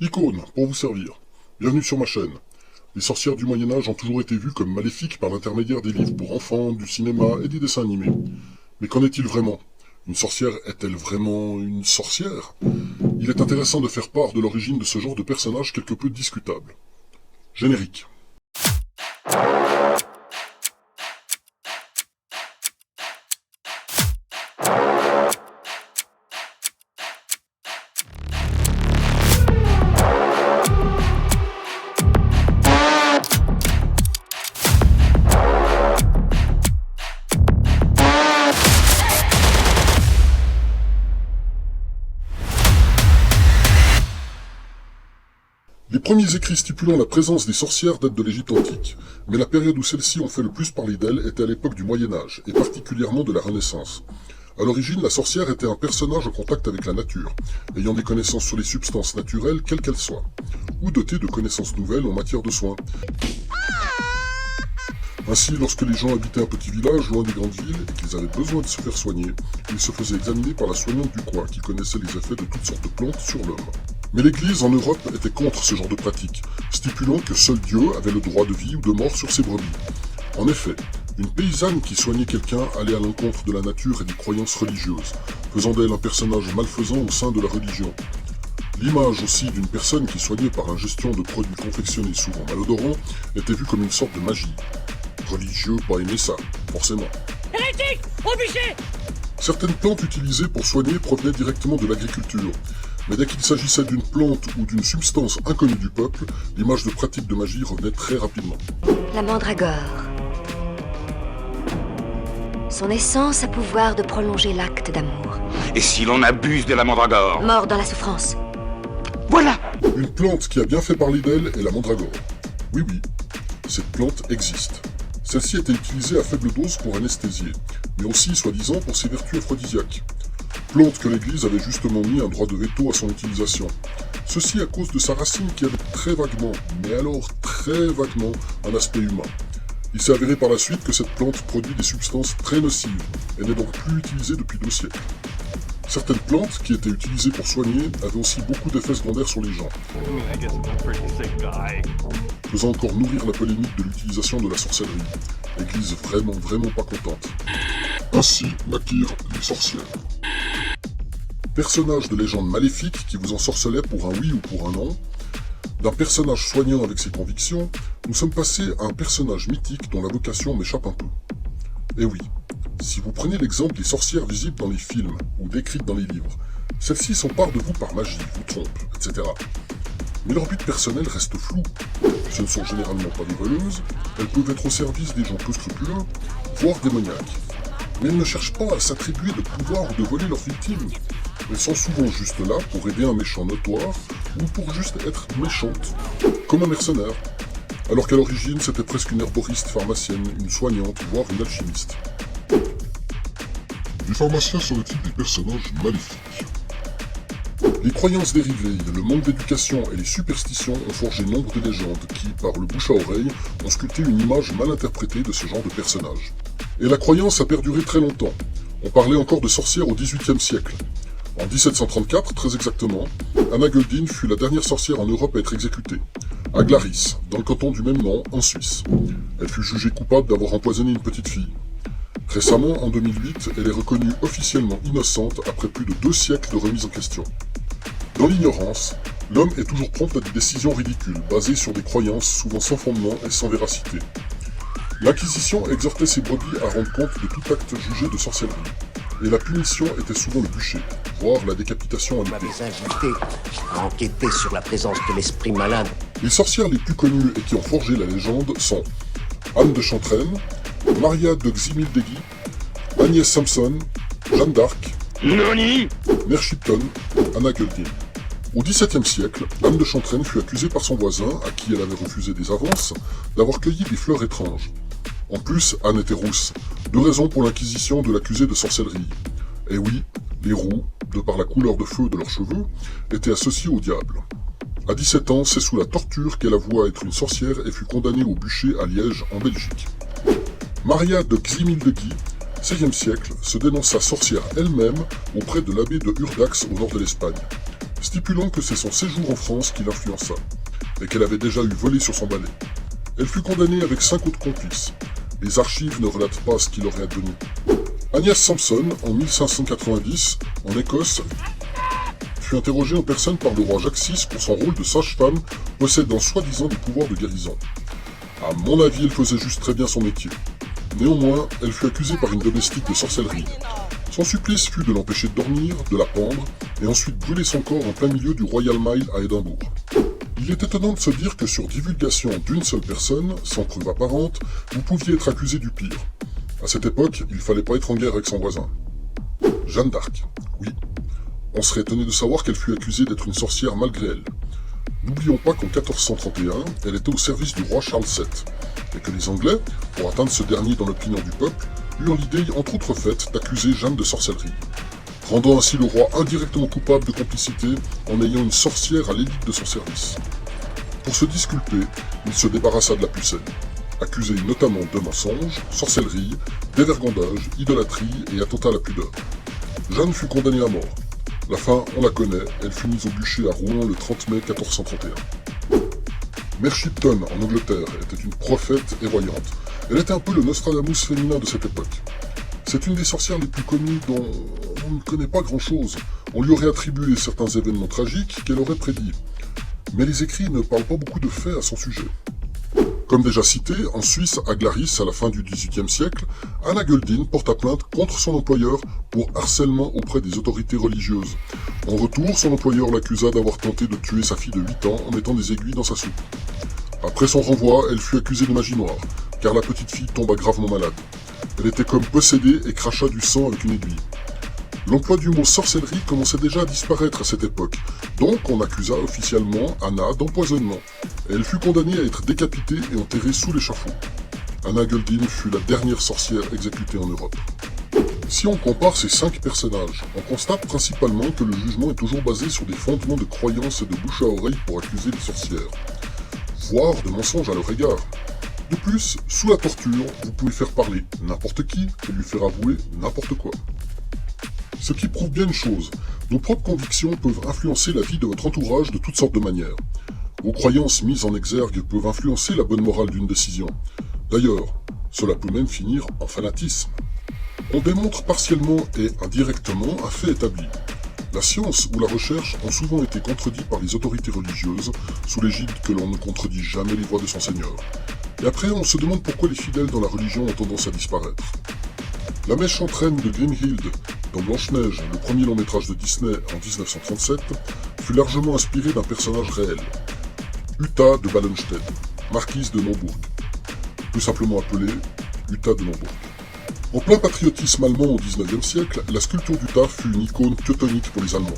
Icône, pour vous servir. Bienvenue sur ma chaîne. Les sorcières du Moyen-Âge ont toujours été vues comme maléfiques par l'intermédiaire des livres pour enfants, du cinéma et des dessins animés. Mais qu'en est-il vraiment? Une sorcière est-elle vraiment une sorcière? Il est intéressant de faire part de l'origine de ce genre de personnage quelque peu discutable. Générique. Les premiers écrits stipulant la présence des sorcières datent de l'Égypte antique, mais la période où celles-ci ont fait le plus parler d'elles était à l'époque du Moyen-Âge, et particulièrement de la Renaissance. À l'origine, la sorcière était un personnage en contact avec la nature, ayant des connaissances sur les substances naturelles quelles qu'elles soient, ou doté de connaissances nouvelles en matière de soins. Ainsi, lorsque les gens habitaient un petit village loin des grandes villes et qu'ils avaient besoin de se faire soigner, ils se faisaient examiner par la soignante du coin qui connaissait les effets de toutes sortes de plantes sur l'homme. Mais l'Église en Europe était contre ce genre de pratique, stipulant que seul Dieu avait le droit de vie ou de mort sur ses brebis. En effet, une paysanne qui soignait quelqu'un allait à l'encontre de la nature et des croyances religieuses, faisant d'elle un personnage malfaisant au sein de la religion. L'image aussi d'une personne qui soignait par ingestion de produits confectionnés souvent malodorants était vue comme une sorte de magie. Religieux pas aimer ça, forcément. Hérétique! Au bûcher! Certaines plantes utilisées pour soigner provenaient directement de l'agriculture, mais dès qu'il s'agissait d'une plante ou d'une substance inconnue du peuple, l'image de pratique de magie revenait très rapidement. La mandragore. Son essence a pouvoir de prolonger l'acte d'amour. Et si l'on abuse de la mandragore? Mort dans la souffrance. Voilà! Une plante qui a bien fait parler d'elle est la mandragore. Oui, cette plante existe. Celle-ci était utilisée à faible dose pour anesthésier, mais aussi, soi-disant, pour ses vertus aphrodisiaques. Plante que l'Église avait justement mis un droit de veto à son utilisation. Ceci à cause de sa racine qui avait très vaguement, mais alors très vaguement, un aspect humain. Il s'est avéré par la suite que cette plante produit des substances très nocives, et n'est donc plus utilisée depuis 2 siècles. Certaines plantes, qui étaient utilisées pour soigner, avaient aussi beaucoup d'effets secondaires sur les gens, faisant encore nourrir la polémique de l'utilisation de la sorcellerie. L'Église vraiment pas contente. Ainsi naquirent les sorcières. Personnage de légende maléfique qui vous ensorcelait pour un oui ou pour un non, d'un personnage soignant avec ses convictions, nous sommes passés à un personnage mythique dont la vocation m'échappe un peu. Et oui, si vous prenez l'exemple des sorcières visibles dans les films ou décrites dans les livres, celles-ci s'emparent de vous par magie, vous trompent, etc. Mais leur but personnel reste flou. Ce ne sont généralement pas des voleuses, elles peuvent être au service des gens peu scrupuleux, voire démoniaques. Mais elles ne cherchent pas à s'attribuer de pouvoir ou de voler leurs victimes. Elles sont souvent juste là pour aider un méchant notoire ou pour juste être méchantes, comme un mercenaire. Alors qu'à l'origine, c'était presque une herboriste pharmacienne, une soignante, voire une alchimiste. Les pharmaciens seraient-ils des personnages maléfiques? Les croyances dérivées, le manque d'éducation et les superstitions ont forgé nombre de légendes qui, par le bouche à oreille, ont sculpté une image mal interprétée de ce genre de personnage. Et la croyance a perduré très longtemps. On parlait encore de sorcières au XVIIIe siècle. En 1734, très exactement, Anna Guldin fut la dernière sorcière en Europe à être exécutée, à Glaris, dans le canton du même nom, en Suisse. Elle fut jugée coupable d'avoir empoisonné une petite fille. Récemment, en 2008, elle est reconnue officiellement innocente après plus de 2 siècles de remise en question. Dans l'ignorance, l'homme est toujours prompt à des décisions ridicules, basées sur des croyances souvent sans fondement et sans véracité. L'Inquisition exhortait ses brebis à rendre compte de tout acte jugé de sorcellerie, et la punition était souvent le bûcher, voire la décapitation à Vous l'épée. m'avez invité à enquêter sur la présence de l'esprit malade. Les sorcières les plus connues et qui ont forgé la légende sont Anne de Chantraine, Maria de Ximildegui, Agnès Samson, Jeanne d'Arc, Noni! Mère Shipton, Anna Guldin. Au XVIIe siècle, Anne de Chantraine fut accusée par son voisin, à qui elle avait refusé des avances, d'avoir cueilli des fleurs étranges. En plus, Anne était rousse, 2 raisons pour l'inquisition de l'accuser de sorcellerie. Et oui, les roux, de par la couleur de feu de leurs cheveux, étaient associés au diable. À 17 ans, c'est sous la torture qu'elle avoua être une sorcière et fut condamnée au bûcher à Liège, en Belgique. Maria de Ximildegui, 16e siècle, se dénonça sorcière elle-même auprès de l'abbé de Urdax au nord de l'Espagne. stipulant que c'est son séjour en France qui l'influença, et qu'elle avait déjà eu volé sur son balai. Elle fut condamnée avec 5 autres complices. Les archives ne relatent pas ce qu'il aurait advenu. Agnès Sampson, en 1590, en Écosse, fut interrogée en personne par le roi Jacques VI pour son rôle de sage-femme possédant soi-disant des pouvoirs de guérison. À mon avis, elle faisait juste très bien son métier. Néanmoins, elle fut accusée par une domestique de sorcellerie. Son supplice fut de l'empêcher de dormir, de la pendre, et ensuite brûler son corps en plein milieu du Royal Mile à Édimbourg. Il est étonnant de se dire que sur divulgation d'une seule personne, sans preuve apparente, vous pouviez être accusé du pire. À cette époque, il fallait pas être en guerre avec son voisin. Jeanne d'Arc, oui. On serait étonné de savoir qu'elle fut accusée d'être une sorcière malgré elle. N'oublions pas qu'en 1431, elle était au service du roi Charles VII, et que les Anglais, pour atteindre ce dernier dans l'opinion du peuple, eurent l'idée, entre autres faits, d'accuser Jeanne de sorcellerie, rendant ainsi le roi indirectement coupable de complicité en ayant une sorcière à l'élite de son service. Pour se disculper, il se débarrassa de la pucelle, accusé notamment de mensonges, sorcellerie, dévergondage, idolâtrie et attentat à la pudeur. Jeanne fut condamnée à mort. La fin, on la connaît, elle fut mise au bûcher à Rouen le 30 mai 1431. Mère Shipton, en Angleterre, était une prophète et voyante. Elle était un peu le Nostradamus féminin de cette époque. C'est une des sorcières les plus connues dont on ne connaît pas grand-chose. On lui aurait attribué certains événements tragiques qu'elle aurait prédits. Mais les écrits ne parlent pas beaucoup de faits à son sujet. Comme déjà cité, en Suisse, à Glaris, à la fin du XVIIIe siècle, Anna Guldin porta plainte contre son employeur pour harcèlement auprès des autorités religieuses. En retour, son employeur l'accusa d'avoir tenté de tuer sa fille de 8 ans en mettant des aiguilles dans sa soupe. Après son renvoi, elle fut accusée de magie noire, car la petite fille tomba gravement malade. Elle était comme possédée et cracha du sang avec une aiguille. L'emploi du mot sorcellerie commençait déjà à disparaître à cette époque, donc on accusa officiellement Anna d'empoisonnement. Elle fut condamnée à être décapitée et enterrée sous l'échafaud. Anna Guldin fut la dernière sorcière exécutée en Europe. Si on compare ces 5 personnages, on constate principalement que le jugement est toujours basé sur des fondements de croyances et de bouche à oreille pour accuser les sorcières, voire de mensonges à leur égard. De plus, sous la torture, vous pouvez faire parler n'importe qui et lui faire avouer n'importe quoi. Ce qui prouve bien une chose, nos propres convictions peuvent influencer la vie de votre entourage de toutes sortes de manières. Vos croyances mises en exergue peuvent influencer la bonne morale d'une décision. D'ailleurs, cela peut même finir en fanatisme. On démontre partiellement et indirectement un fait établi. La science ou la recherche ont souvent été contredits par les autorités religieuses, sous l'égide que l'on ne contredit jamais les voix de son Seigneur. Et après, on se demande pourquoi les fidèles dans la religion ont tendance à disparaître. La mèche entraîne de Greenhild, dans Blanche-Neige, le premier long métrage de Disney en 1937, fut largement inspiré d'un personnage réel. Uta de Wallenstein, marquise de Naumbourg, plus simplement appelée Uta de Naumbourg. En plein patriotisme allemand au XIXe siècle, la sculpture d'Uta fut une icône teutonique pour les Allemands.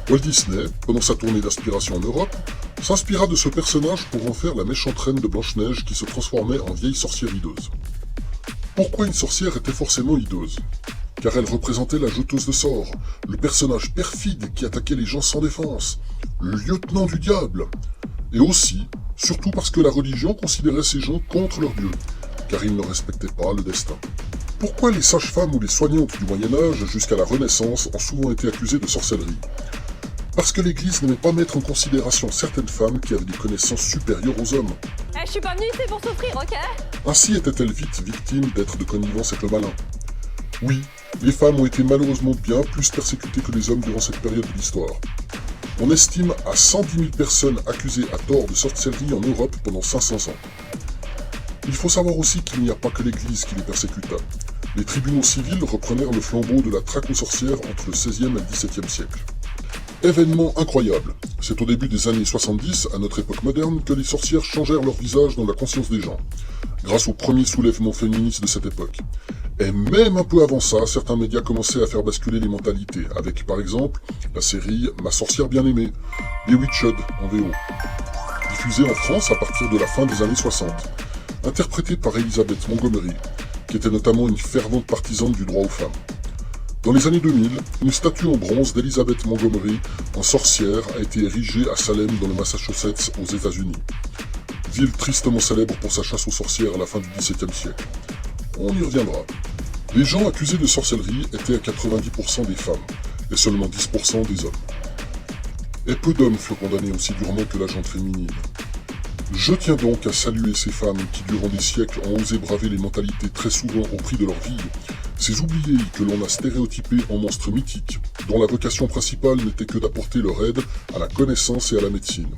Walt Disney, pendant sa tournée d'inspiration en Europe, s'inspira de ce personnage pour en faire la méchante reine de Blanche-Neige qui se transformait en vieille sorcière hideuse. Pourquoi une sorcière était forcément hideuse? Car elle représentait la jeteuse de sorts, le personnage perfide qui attaquait les gens sans défense, le lieutenant du diable. Et aussi, surtout parce que la religion considérait ces gens contre leur dieu, car ils ne respectaient pas le destin. Pourquoi les sages-femmes ou les soignantes du Moyen-Âge jusqu'à la Renaissance ont souvent été accusées de sorcellerie? Parce que l'Église n'aimait pas mettre en considération certaines femmes qui avaient des connaissances supérieures aux hommes. Je suis pas venue ici pour souffrir, ok? Ainsi étaient-elles vite victimes d'être de connivence avec le malin. Oui, les femmes ont été malheureusement bien plus persécutées que les hommes durant cette période de l'histoire. On estime à 110 000 personnes accusées à tort de sorcellerie en Europe pendant 500 ans. Il faut savoir aussi qu'il n'y a pas que l'Église qui les persécuta. Les tribunaux civils reprenèrent le flambeau de la traque aux sorcières entre le XVIe et le XVIIe siècle. Événement incroyable. C'est au début des années 70, à notre époque moderne, que les sorcières changèrent leur visage dans la conscience des gens, grâce au premier soulèvement féministe de cette époque. Et même un peu avant ça, certains médias commençaient à faire basculer les mentalités, avec par exemple la série Ma sorcière bien-aimée, Bewitched en VO, diffusée en France à partir de la fin des années 60, interprétée par Elizabeth Montgomery, qui était notamment une fervente partisane du droit aux femmes. Dans les années 2000, une statue en bronze d'Elizabeth Montgomery en sorcière a été érigée à Salem dans le Massachusetts aux États-Unis, ville tristement célèbre pour sa chasse aux sorcières à la fin du XVIIe siècle. On y reviendra. Les gens accusés de sorcellerie étaient à 90% des femmes, et seulement 10% des hommes. Et peu d'hommes furent condamnés aussi durement que la gente féminine. Je tiens donc à saluer ces femmes qui, durant des siècles, ont osé braver les mentalités très souvent au prix de leur vie, ces oubliés que l'on a stéréotypés en monstres mythiques, dont la vocation principale n'était que d'apporter leur aide à la connaissance et à la médecine.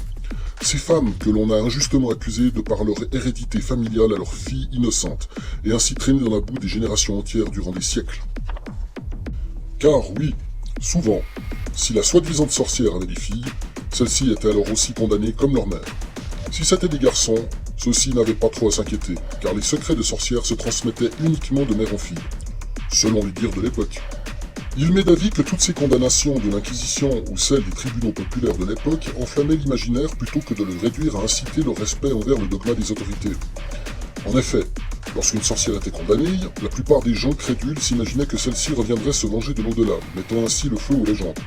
Ces femmes que l'on a injustement accusées de par leur hérédité familiale à leurs filles innocentes, et ainsi traînées dans la boue des générations entières durant des siècles. Car oui, souvent, si la soi-disant sorcière avait des filles, celles-ci étaient alors aussi condamnées comme leur mère. Si c'étaient des garçons, ceux-ci n'avaient pas trop à s'inquiéter, car les secrets de sorcières se transmettaient uniquement de mère en fille, selon les dires de l'époque. Il m'est d'avis que toutes ces condamnations de l'Inquisition ou celles des tribunaux populaires de l'époque enflammaient l'imaginaire plutôt que de le réduire à inciter le respect envers le dogma des autorités. En effet, lorsqu'une sorcière était condamnée, la plupart des gens crédules s'imaginaient que celle-ci reviendrait se venger de l'au-delà, mettant ainsi le feu aux légendes.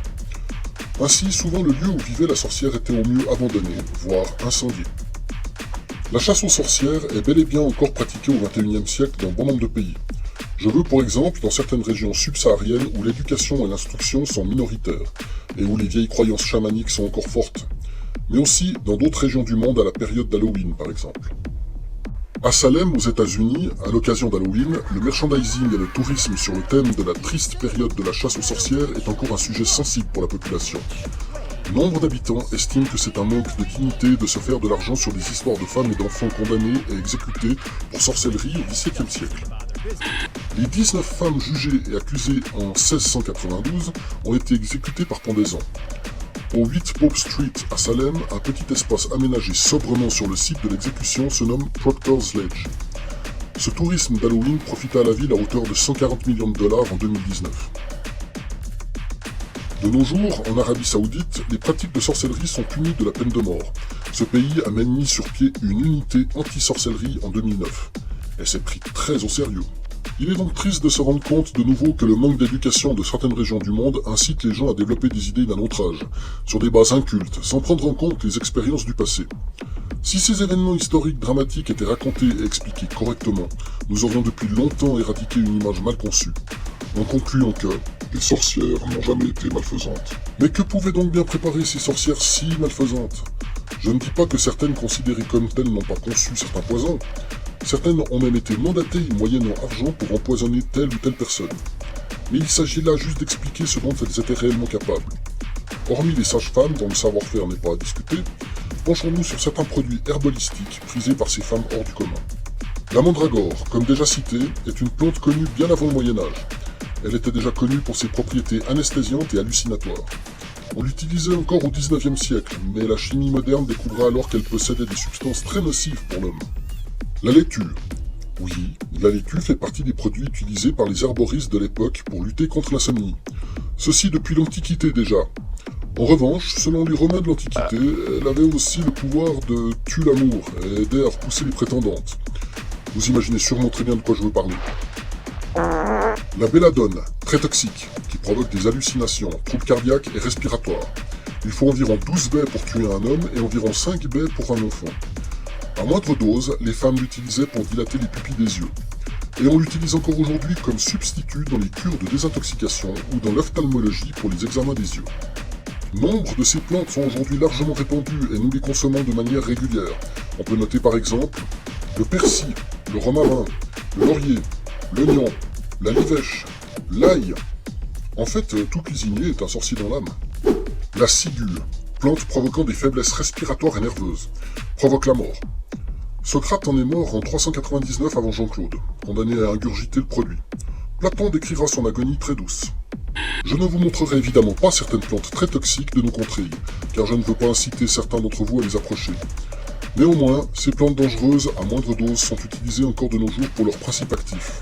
Ainsi, souvent le lieu où vivait la sorcière était au mieux abandonné, voire incendié. La chasse aux sorcières est bel et bien encore pratiquée au XXIe siècle dans bon nombre de pays. Je veux pour exemple dans certaines régions subsahariennes où l'éducation et l'instruction sont minoritaires, et où les vieilles croyances chamaniques sont encore fortes, mais aussi dans d'autres régions du monde à la période d'Halloween par exemple. À Salem, aux États-Unis, à l'occasion d'Halloween, le merchandising et le tourisme sur le thème de la triste période de la chasse aux sorcières est encore un sujet sensible pour la population. Nombre d'habitants estiment que c'est un manque de dignité de se faire de l'argent sur des histoires de femmes et d'enfants condamnés et exécutés pour sorcellerie au XVIIe siècle. Les 19 femmes jugées et accusées en 1692 ont été exécutées par pendaison. Au 8 Pope Street à Salem, un petit espace aménagé sobrement sur le site de l'exécution se nomme Proctor's Ledge. Ce tourisme d'Halloween profita à la ville à hauteur de 140 millions de dollars en 2019. De nos jours, en Arabie Saoudite, les pratiques de sorcellerie sont punies de la peine de mort. Ce pays a même mis sur pied une unité anti-sorcellerie en 2009. Elle s'est pris très au sérieux. Il est donc triste de se rendre compte de nouveau que le manque d'éducation de certaines régions du monde incite les gens à développer des idées d'un autre âge, sur des bases incultes, sans prendre en compte les expériences du passé. Si ces événements historiques dramatiques étaient racontés et expliqués correctement, nous aurions depuis longtemps éradiqué une image mal conçue. En concluant que les sorcières n'ont jamais été malfaisantes. Mais que pouvaient donc bien préparer ces sorcières si malfaisantes? Je ne dis pas que certaines considérées comme telles n'ont pas conçu certains poisons. Certaines ont même été mandatées moyennant argent pour empoisonner telle ou telle personne. Mais il s'agit là juste d'expliquer ce dont elles étaient réellement capables. Hormis les sages-femmes, dont le savoir-faire n'est pas à discuter, penchons-nous sur certains produits herbalistiques prisés par ces femmes hors du commun. La mandragore, comme déjà cité, est une plante connue bien avant le Moyen-Âge. Elle était déjà connue pour ses propriétés anesthésiantes et hallucinatoires. On l'utilisait encore au XIXe siècle, mais la chimie moderne découvra alors qu'elle possédait des substances très nocives pour l'homme. La laitue. Oui, la laitue fait partie des produits utilisés par les herboristes de l'époque pour lutter contre l'insomnie. Ceci depuis l'Antiquité déjà. En revanche, selon les Romains de l'Antiquité, elle avait aussi le pouvoir de tuer l'amour et aider à repousser les prétendantes. Vous imaginez sûrement très bien de quoi je veux parler. La belladone, très toxique, qui provoque des hallucinations, troubles cardiaques et respiratoires. Il faut environ 12 baies pour tuer un homme et environ 5 baies pour un enfant. À moindre dose, les femmes l'utilisaient pour dilater les pupilles des yeux. Et on l'utilise encore aujourd'hui comme substitut dans les cures de désintoxication ou dans l'ophtalmologie pour les examens des yeux. Nombre de ces plantes sont aujourd'hui largement répandues et nous les consommons de manière régulière. On peut noter par exemple le persil, le romarin, le laurier, l'oignon, la livèche, l'ail. En fait, tout cuisinier est un sorcier dans l'âme. La ciguë, plante provoquant des faiblesses respiratoires et nerveuses, provoque la mort. Socrate en est mort en 399 avant Jean-Claude, condamné à ingurgiter le produit. Platon décrira son agonie très douce. Je ne vous montrerai évidemment pas certaines plantes très toxiques de nos contrées, car je ne veux pas inciter certains d'entre vous à les approcher. Néanmoins, ces plantes dangereuses à moindre dose sont utilisées encore de nos jours pour leur principe actif.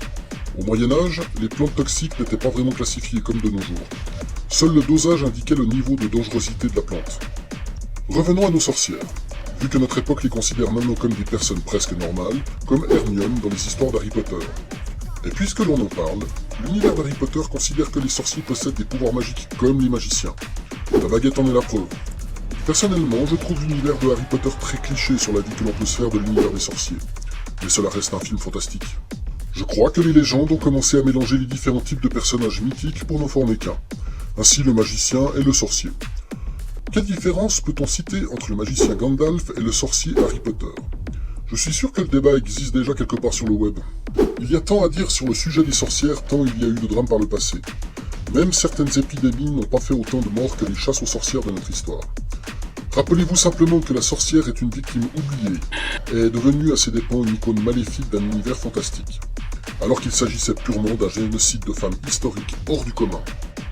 Au Moyen-Âge, les plantes toxiques n'étaient pas vraiment classifiées comme de nos jours. Seul le dosage indiquait le niveau de dangerosité de la plante. Revenons à nos sorcières. Vu que notre époque les considère maintenant comme des personnes presque normales, comme Hermione dans les histoires d'Harry Potter. Et puisque l'on en parle, l'univers d'Harry Potter considère que les sorciers possèdent des pouvoirs magiques comme les magiciens. La baguette en est la preuve. Personnellement, je trouve l'univers de Harry Potter très cliché sur la vie que l'on peut se faire de l'univers des sorciers. Mais cela reste un film fantastique. Je crois que les légendes ont commencé à mélanger les différents types de personnages mythiques pour n'en former qu'un. Ainsi le magicien et le sorcier. Quelle différence peut-on citer entre le magicien Gandalf et le sorcier Harry Potter? Je suis sûr que le débat existe déjà quelque part sur le web. Il y a tant à dire sur le sujet des sorcières, tant il y a eu de drames par le passé. Même certaines épidémies n'ont pas fait autant de morts que les chasses aux sorcières de notre histoire. Rappelez-vous simplement que la sorcière est une victime oubliée et est devenue à ses dépens une icône maléfique d'un univers fantastique, alors qu'il s'agissait purement d'un génocide de femmes historiques hors du commun.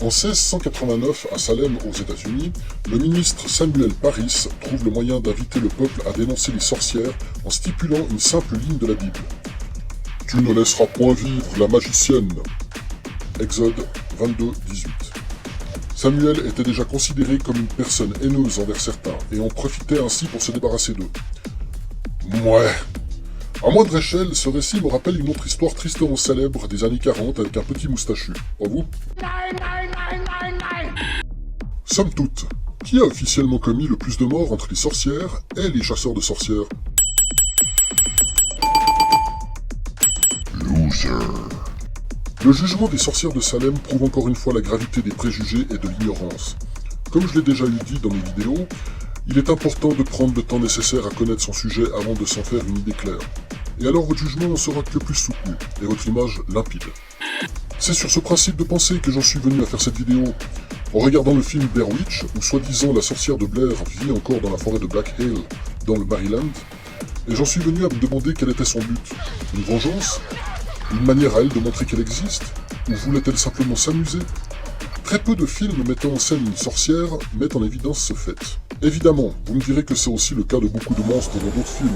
En 1689, à Salem, aux États-Unis, le ministre Samuel Parris trouve le moyen d'inviter le peuple à dénoncer les sorcières en stipulant une simple ligne de la Bible. « Tu ne laisseras point vivre la magicienne » Exode 22, 18. Samuel était déjà considéré comme une personne haineuse envers certains, et en profitait ainsi pour se débarrasser d'eux. Mouais. À moindre échelle, ce récit me rappelle une autre histoire tristement célèbre des années 40 avec un petit moustachu. Pas vous? Somme toute, qui a officiellement commis le plus de morts entre les sorcières et les chasseurs de sorcières? Loser. Le jugement des sorcières de Salem prouve encore une fois la gravité des préjugés et de l'ignorance. Comme je l'ai déjà eu dit dans mes vidéos, il est important de prendre le temps nécessaire à connaître son sujet avant de s'en faire une idée claire. Et alors votre jugement en sera que plus soutenu, et votre image limpide. C'est sur ce principe de pensée que j'en suis venu à faire cette vidéo. En regardant le film Blair Witch, où soi-disant la sorcière de Blair vit encore dans la forêt de Black Hill, dans le Maryland, et j'en suis venu à me demander quel était son but. Une vengeance? Une manière à elle de montrer qu'elle existe? Ou voulait-elle simplement s'amuser? Très peu de films mettant en scène une sorcière mettent en évidence ce fait. Évidemment, vous me direz que c'est aussi le cas de beaucoup de monstres dans d'autres films,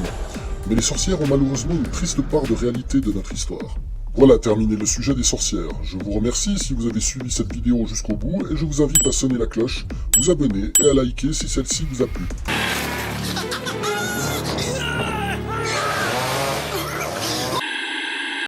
mais les sorcières ont malheureusement une triste part de réalité de notre histoire. Voilà terminé le sujet des sorcières. Je vous remercie si vous avez suivi cette vidéo jusqu'au bout et je vous invite à sonner la cloche, vous abonner et à liker si celle-ci vous a plu.